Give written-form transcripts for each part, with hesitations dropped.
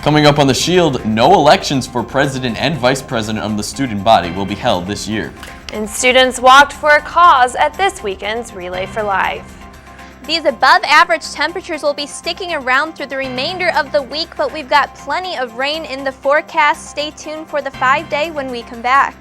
Coming up on The Shield, no elections for president and vice president of the student body will be held this year. And students walked for a cause at this weekend's Relay for Life. These above-average temperatures will be sticking around through the remainder of the week, but we've got plenty of rain in the forecast. Stay tuned for the 5-day when we come back.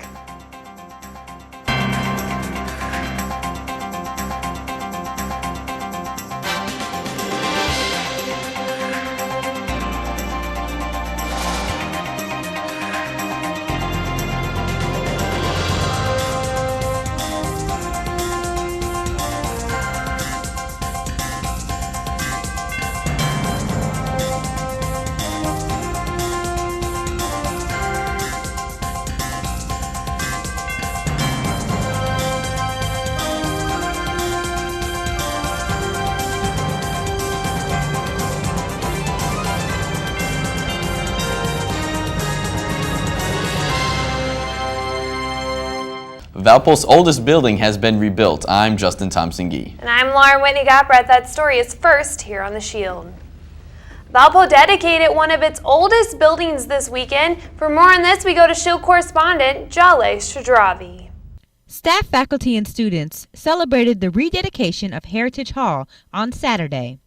Valpo's oldest building has been rebuilt. I'm Justin Thompson-Gee. And I'm Lauren Whitney-Goprat. That story is first here on The Shield. Valpo dedicated one of its oldest buildings this weekend. For more on this, we go to Shield correspondent Jaleh Shadravi. Staff, faculty, and students celebrated the rededication of Heritage Hall on Saturday.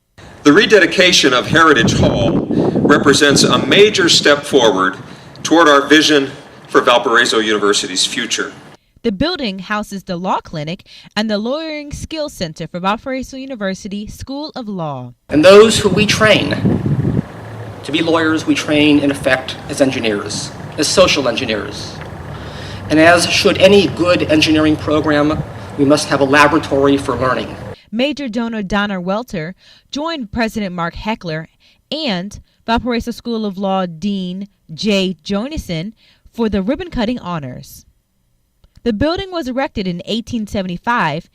The rededication of Heritage Hall represents a major step forward toward our vision for Valparaiso University's future. The building houses the Law Clinic and the Lawyering Skills Center for Valparaiso University School of Law. And those who we train to be lawyers, we train in effect as engineers, as social engineers. And as should any good engineering program, we must have a laboratory for learning. Major Donor Donna Welter joined President Mark Heckler and Valparaiso School of Law Dean Jay Jonason for the ribbon-cutting honors. The building was erected in 1875,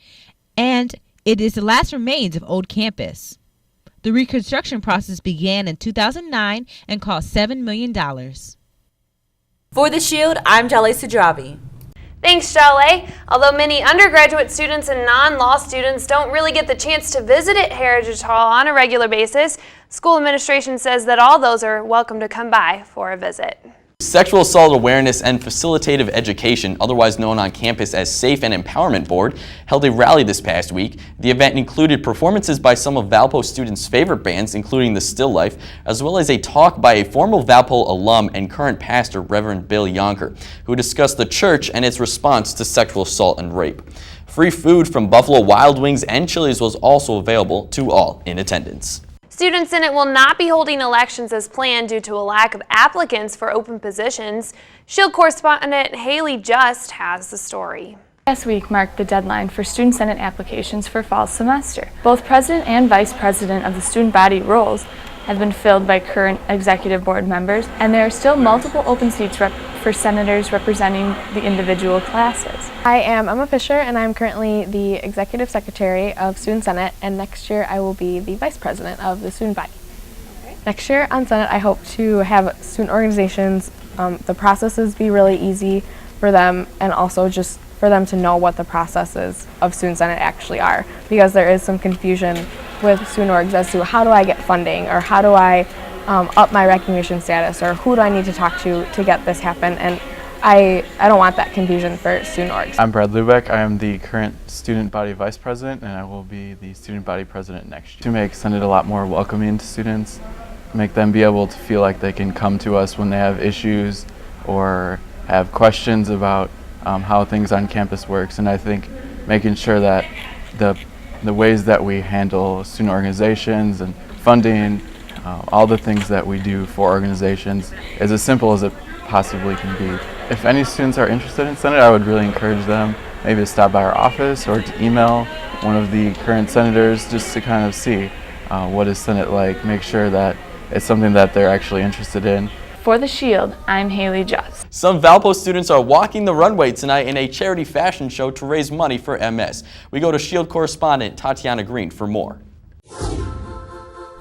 and it is the last remains of old campus. The reconstruction process began in 2009 and cost $7 million. For The Shield, I'm Jaleh Shadravi. Thanks, Jaleh. Although many undergraduate students and non-law students don't really get the chance to visit at Heritage Hall on a regular basis, school administration says that all those are welcome to come by for a visit. Sexual Assault Awareness and Facilitative Education, otherwise known on campus as SAFE and Empowerment Board, held a rally this past week. The event included performances by some of Valpo students' favorite bands, including The Still Life, as well as a talk by a former Valpo alum and current pastor, Reverend Bill Yonker, who discussed the church and its response to sexual assault and rape. Free food from Buffalo Wild Wings and Chili's was also available to all in attendance. Student Senate will not be holding elections as planned due to a lack of applicants for open positions. Shield correspondent Haley Just has the story. Last week marked the deadline for Student Senate applications for fall semester. Both president and vice president of the student body roles have been filled by current executive board members, and there are still multiple open seats for senators representing the individual classes. I am Emma Fisher, and I'm currently the executive secretary of Student Senate, and next year I will be the vice president of the student body. Next year on Senate, I hope to have student organizations, the processes be really easy for them, and also just for them to know what the processes of Student Senate actually are, because there is some confusion with student orgs as to how do I get funding, or how do I up my recognition status, or who do I need to talk to get this happen, and I don't want that confusion for student orgs. I'm Brad Lubeck. I am the current student body vice president, and I will be the student body president next year. To make Senate a lot more welcoming to students, make them be able to feel like they can come to us when they have issues or have questions about how things on campus works. And I think making sure that the ways that we handle student organizations and funding, all the things that we do for organizations is as simple as it possibly can be. If any students are interested in Senate, I would really encourage them maybe to stop by our office or to email one of the current senators just to kind of see what is Senate like, make sure that it's something that they're actually interested in. For The Shield, I'm Haley Just. Some Valpo students are walking the runway tonight in a charity fashion show to raise money for MS. We go to Shield correspondent Tatiana Green for more.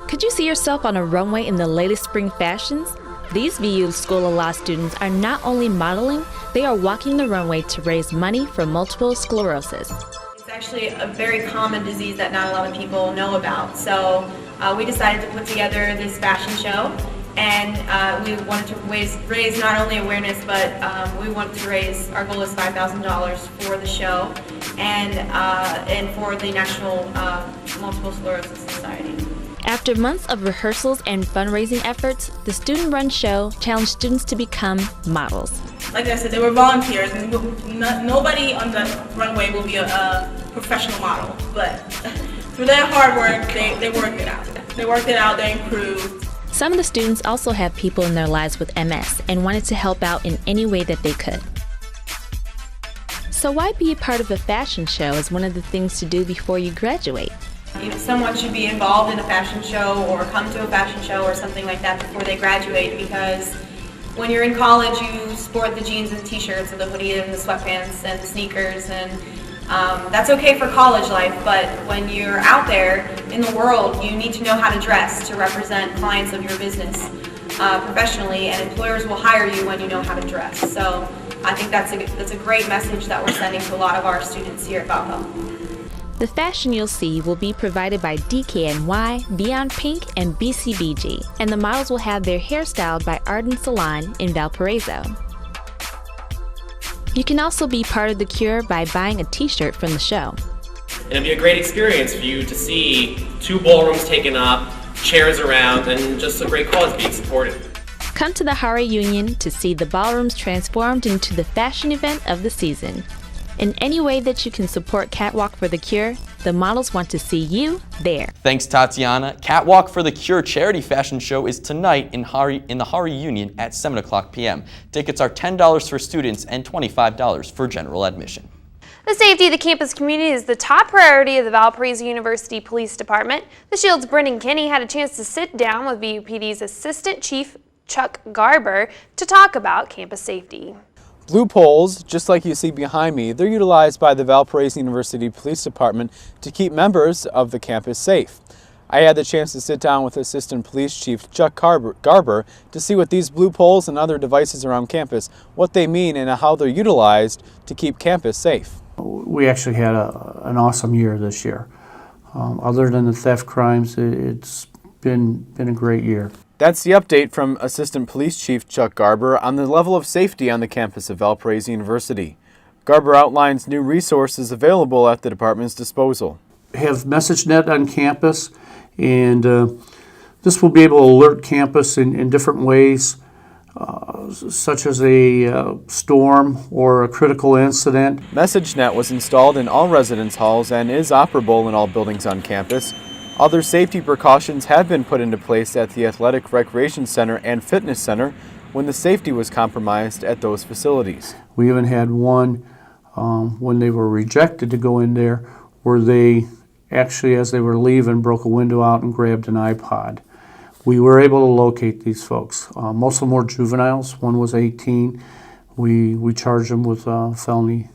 Could you see yourself on a runway in the latest spring fashions? These VU School of Law students are not only modeling, they are walking the runway to raise money for multiple sclerosis. It's actually a very common disease that not a lot of people know about. So we decided to put together this fashion show, And we wanted to raise not only awareness, but we wanted to raise, our goal is $5,000 for the show and for the National Multiple Sclerosis Society. After months of rehearsals and fundraising efforts, the student-run show challenged students to become models. Like I said, they were volunteers, and nobody on the runway will be a professional model, but through their hard work, they worked it out. They worked it out, they improved. Some of the students also have people in their lives with MS and wanted to help out in any way that they could. So why be a part of a fashion show as one of the things to do before you graduate? Someone should be involved in a fashion show or come to a fashion show or something like that before they graduate, because when you're in college you sport the jeans and t-shirts and the hoodie and the sweatpants and the sneakers, and that's okay for college life, but when you're out there in the world you need to know how to dress to represent clients of your business professionally, and employers will hire you when you know how to dress. So I think that's a great message that we're sending to a lot of our students here at Valpo. The fashion you'll see will be provided by DKNY, Beyond Pink, and BCBG, and the models will have their hair styled by Arden Salon in Valparaiso. You can also be part of the cure by buying a t-shirt from the show. It'll be a great experience for you to see 2 ballrooms taken up, chairs around, and just a great cause being supported. Come to the Hari Union to see the ballrooms transformed into the fashion event of the season. In any way that you can support Catwalk for the Cure, the models want to see you there. Thanks, Tatiana. Catwalk for the Cure charity fashion show is tonight in the Hari Union at 7 o'clock p.m. Tickets are $10 for students and $25 for general admission. The safety of the campus community is the top priority of the Valparaiso University Police Department. The Shield's Brendan Kinney had a chance to sit down with VUPD's Assistant Chief Chuck Garber to talk about campus safety. Blue poles, just like you see behind me, they're utilized by the Valparaiso University Police Department to keep members of the campus safe. I had the chance to sit down with Assistant Police Chief Chuck Garber to see what these blue poles and other devices around campus, what they mean and how they're utilized to keep campus safe. We actually had an awesome year this year. Other than the theft crimes, it's been a great year. That's the update from Assistant Police Chief Chuck Garber on the level of safety on the campus of Valparaiso University. Garber outlines new resources available at the department's disposal. We have MessageNet on campus, and this will be able to alert campus in different ways, such as a storm or a critical incident. MessageNet was installed in all residence halls and is operable in all buildings on campus. Other safety precautions have been put into place at the Athletic Recreation Center and Fitness Center when the safety was compromised at those facilities. We even had one when they were rejected to go in there where they actually, as they were leaving, broke a window out and grabbed an iPod. We were able to locate these folks. Most of them were juveniles. One was 18. We charged them with felony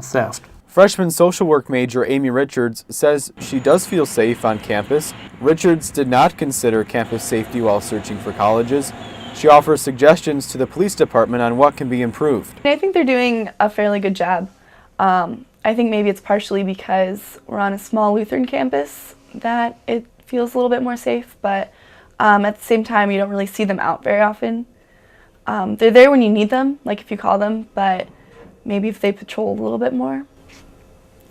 theft. Freshman social work major Amy Richards says she does feel safe on campus. Richards did not consider campus safety while searching for colleges. She offers suggestions to the police department on what can be improved. I think they're doing a fairly good job. I think maybe it's partially because we're on a small Lutheran campus that it feels a little bit more safe, but at the same time you don't really see them out very often. They're there when you need them, like if you call them, but maybe if they patrol a little bit more,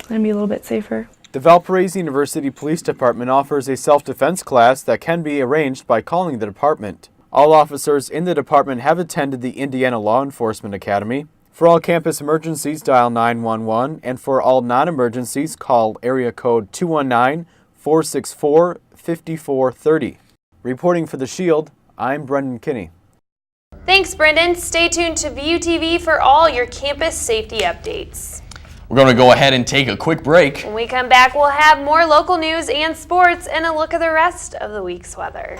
and be a little bit safer. The Valparaiso University Police Department offers a self-defense class that can be arranged by calling the department. All officers in the department have attended the Indiana Law Enforcement Academy. For all campus emergencies, dial 911, and for all non-emergencies, call area code 219-464-5430. Reporting for The Shield, I'm Brendan Kinney. Thanks, Brendan. Stay tuned to VUTV for all your campus safety updates. We're going to go ahead and take a quick break. When we come back, we'll have more local news and sports and a look at the rest of the week's weather.